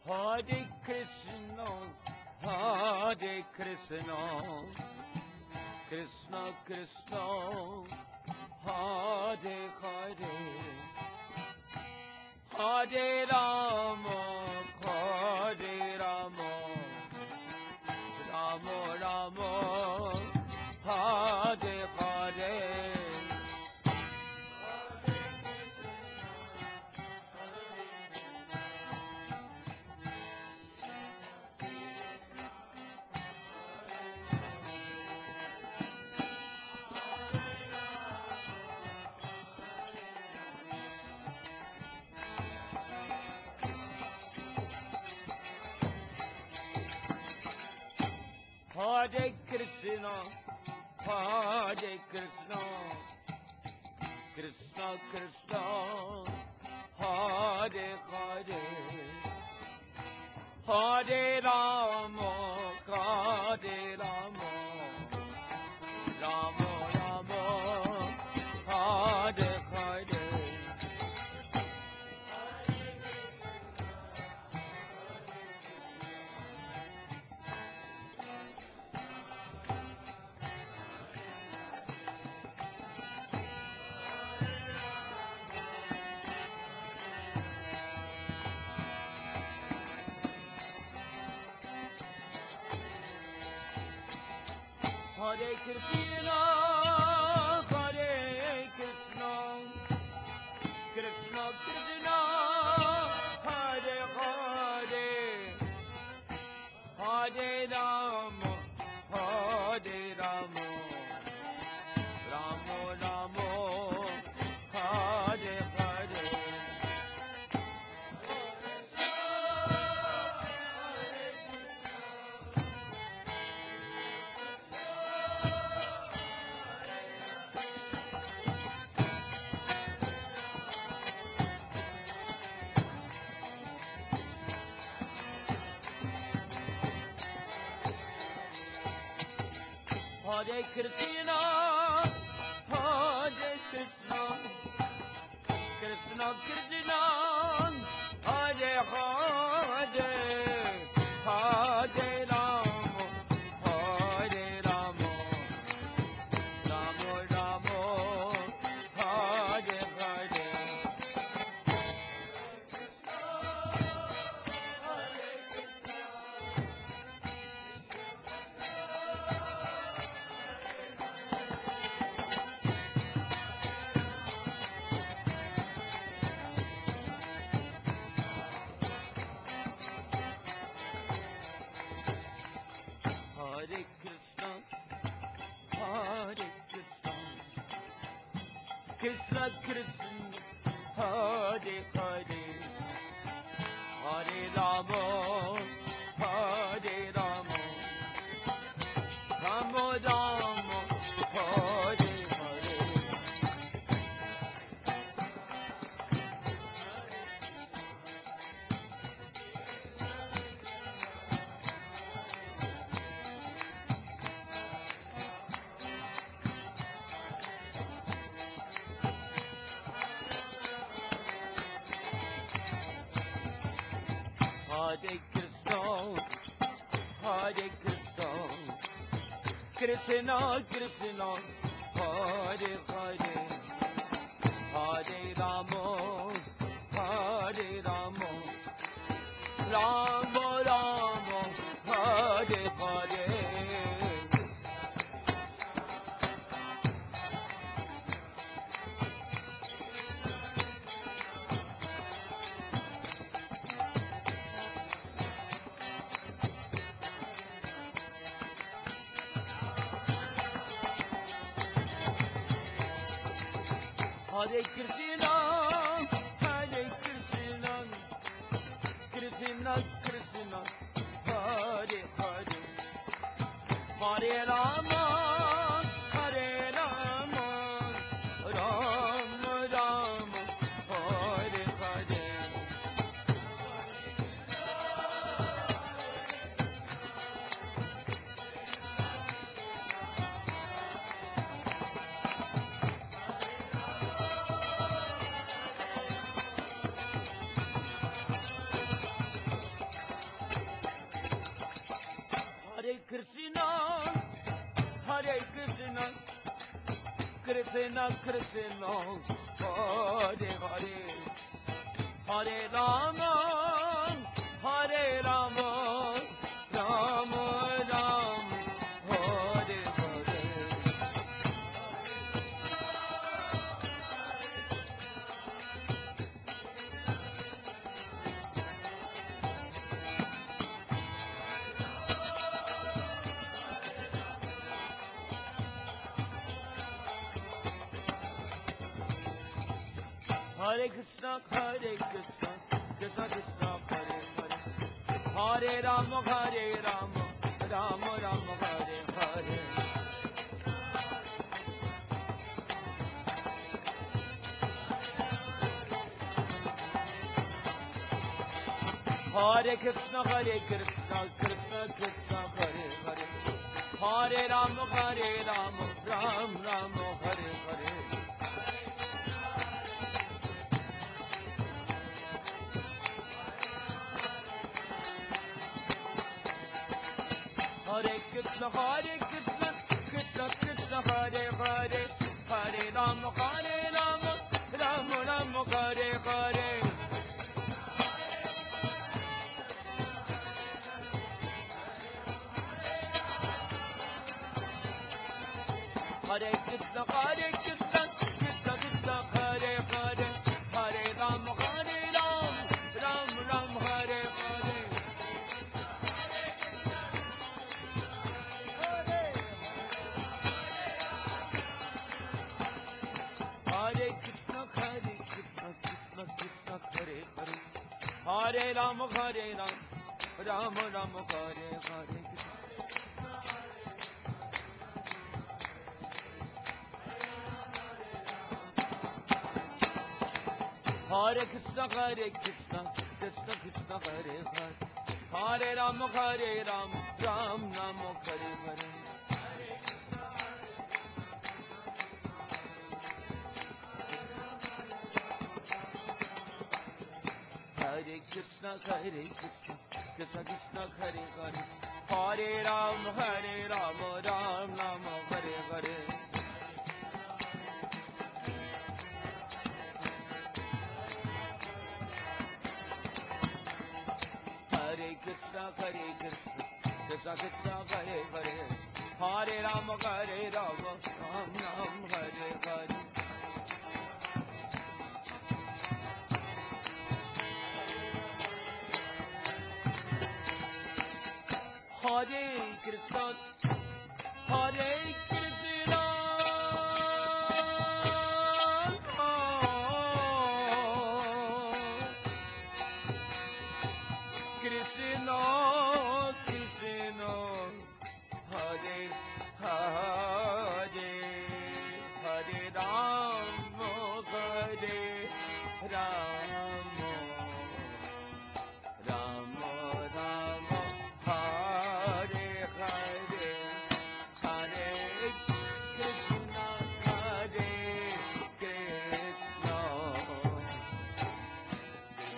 Hare Krishna, Hare Krishna, Krishna Krishna, Hare Hare, Hare Rama, Hare Rama, Rama Rama, Hare Hare. Hare Krishna, Hare Krishna, Krishna Krishna, Hare Hare, Hare Rama, Hare Rama, Rama Rama, Hare Hare. Hare Krishna, Hare Krishna, Krishna Krishna, Hare Hare, Hare Rama, Hare Rama, Rama Rama, Hare Hare. Hare Krishna, Hare Krishna, Krishna Krishna, Hare Hare, Hare Rama, Hare Rama, Rama Rama, Hare Hare. Hare Krishna, Hare Krishna, Krishna Krishna, Hare Hare, Hare Rama, Hare Rama, Rama Rama, Hare Hare. Hare Krishna, Hare Krishna, Krishna Krishna, Hare Hare, Hare Rama, Hare Rama, Rama Rama, Hare Hare. Hare Krishna, Hare Krishna, Krishna Krishna, Hare Hare, Hare Rama, Hare Rama, Rama Rama, Hare Hare. Krishna Krishna Hare Hare Hare Rama Hare Rama Rama Rama Hare Hare Hare Krishna, Krishna Krishna, Hare Hare, Hare Rama, Rama Rama, Hare Hare. Hare Krishna, Krishna Krishna, Hare Hare, Hare Rama, Rama Rama, Hare Hare. Hare Krishna, Krishna Krishna, Hare Hare, Hare Rama, Rama Rama, Hare Hare. Hare Krishna, Krishna Krishna, Hare Hare, Hare Rama, Rama Rama, Hare Hare. Hare Krishna, Krishna Krishna, Hare Hare, Hare Rama, Rama Rama, Hare Hare. Hare Krishna, Krishna Krishna, Hare Hare, Hare Rama, Rama Rama, Hare Hare. Hare Krishna, Krishna Krishna, Hare Hare, Hare Rama, Rama Rama, Hare Hare. Hare Krishna, Krishna Krishna, Hare Hare, Hare Rama, Rama Rama, Hare Hare. Hare Krishna, Hare Krishna, Krishna Krishna, Hare Hare, Hare Rama, Hare Rama, Rama Rama, Hare Hare, Hare Krishna, Hare Krishna,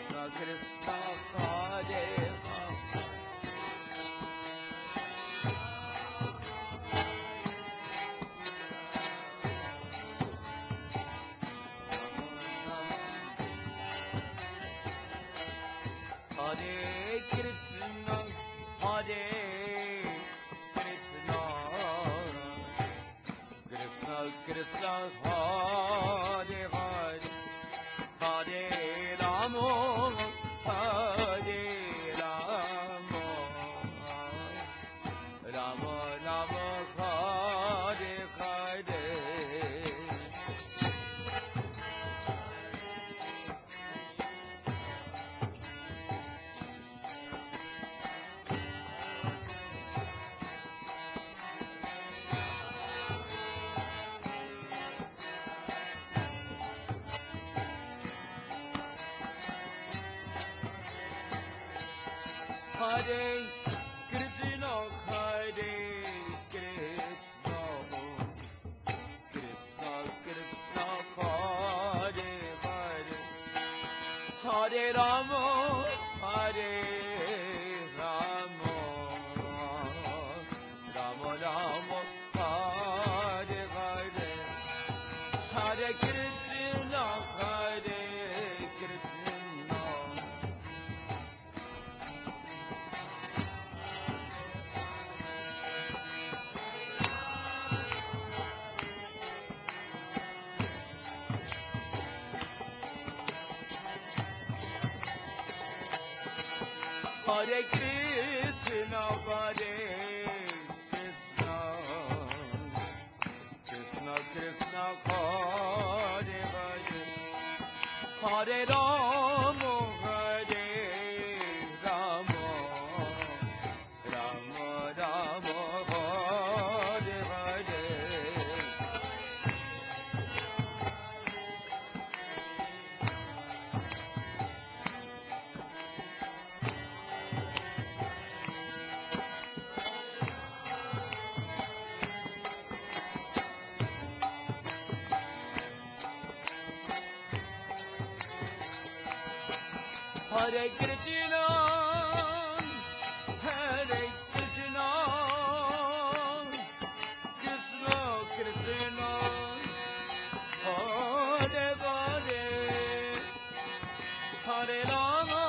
Krishna Krishna, Hare Rama. Hare Krishna, Hare Krishna, Krishna Krishna, Hare Hare, Hare Rama, Hare Rama, Rama Rama, Hare Hare. Hare Krishna, Hare Krishna, Krishna Krishna, Hare Hare, Hare Rama, Hare Rama, Rama Rama, Hare Hare. Hare Krishna, Krishna Krishna, Hare Hare, Hare Rama, Hare Rama, Rama Rama, Hare Hare. Hare Krishna, Hare Krishna, Krishna Krishna, Hare Hare, Hare Rama,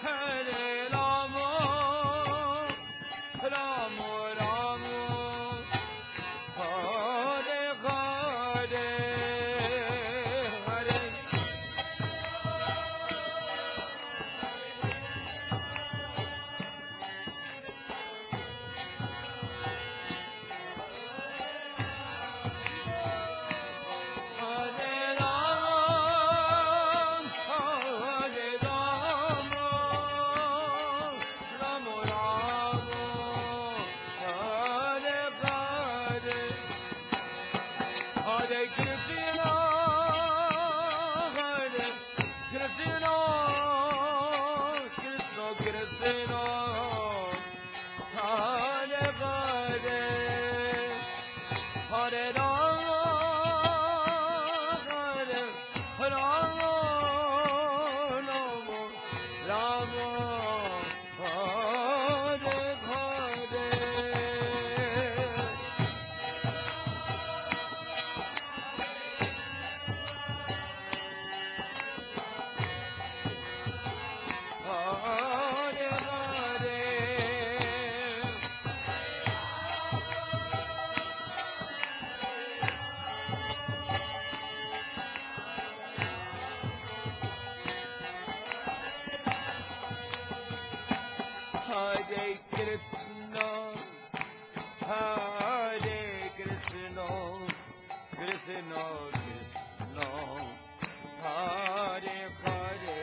Hare Rama, Rama Rama, Hare Hare, Hare Hare Ram, Hare Rama, Rama Rama, Hare Hare, Hare Krishna, Hare Krishna, Krishna Krishna, Hare Hare, Hare Rama, Hare Rama, Rama Hare Hare. Hare Hare. Hare Krishna, Hare Krishna, Krishna Krishna, Hare Hare,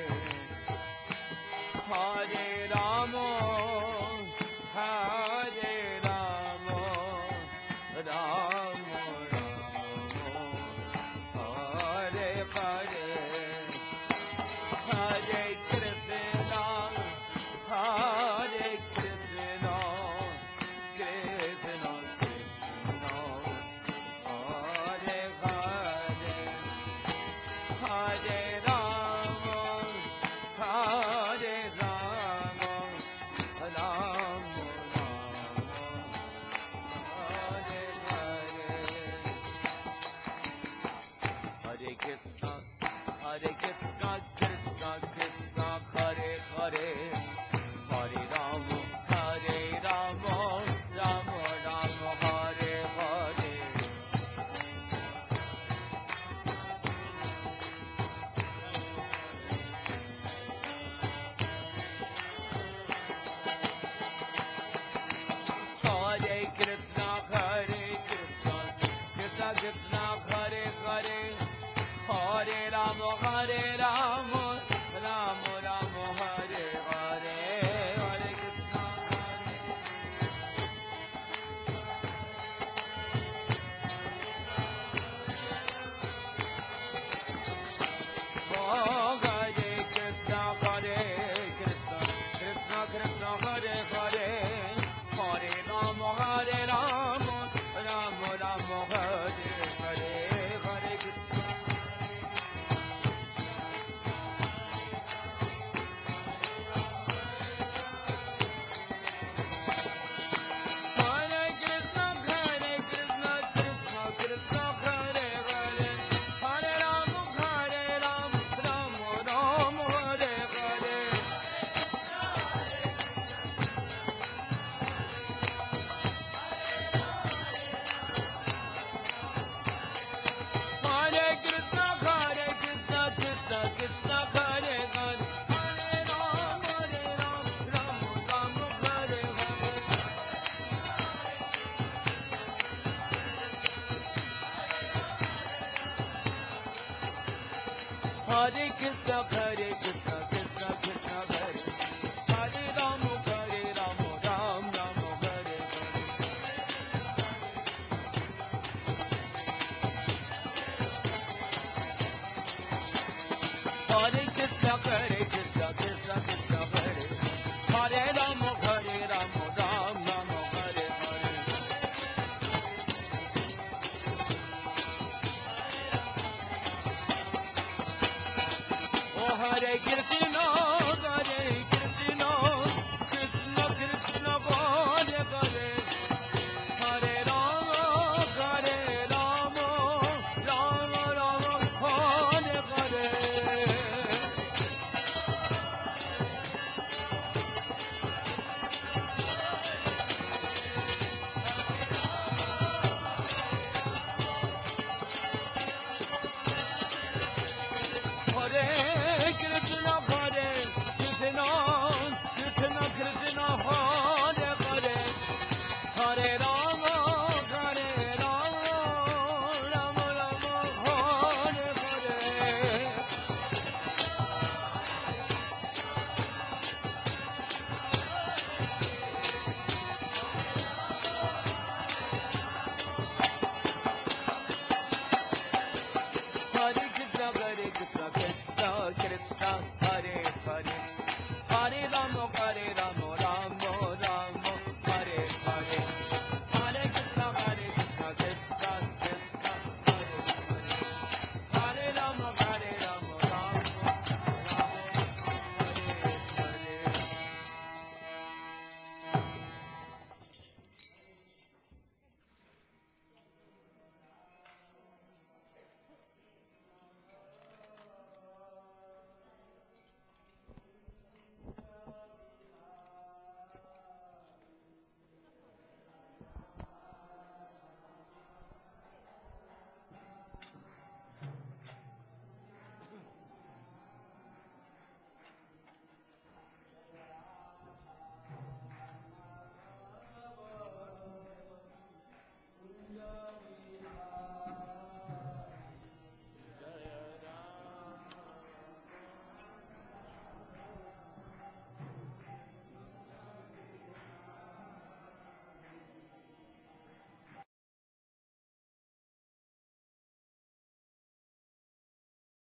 Hare Rama, Hare Rama, Rama Rama, Hare Hare, Hare Krishna, Hare Krishna, Krishna Krishna, Hare Hare, Hare Rama, Hare Rama, Rama Rama, Hare Hare, Hare Krishna, Hare Krishna, Krishna Krishna, Hare Hare, Hare Rama, Hare Rama, Rama Rama, Hare Hare. Hare Krishna, Hare Krishna, Krishna Krishna, Hare Hare, Hare Rama, Hare Rama, Rama Rama, Hare Hare, Hare Krishna, Hare Krishna, Hare Krishna, Krishna Krishna, Hare Hare, Hare Rama, Hare Rama, Rama Rama, Hare Hare, Hare Krishna. Hare Krishna, Hare Krishna, Krishna Krishna, Hare Hare Rama, Ram Ram, Hare Hare. Hare Krishna, Hare Krishna, Krishna Krishna, Hare Hare Rama, Ram Ram, Hare Hare. Oh Hare Krishna.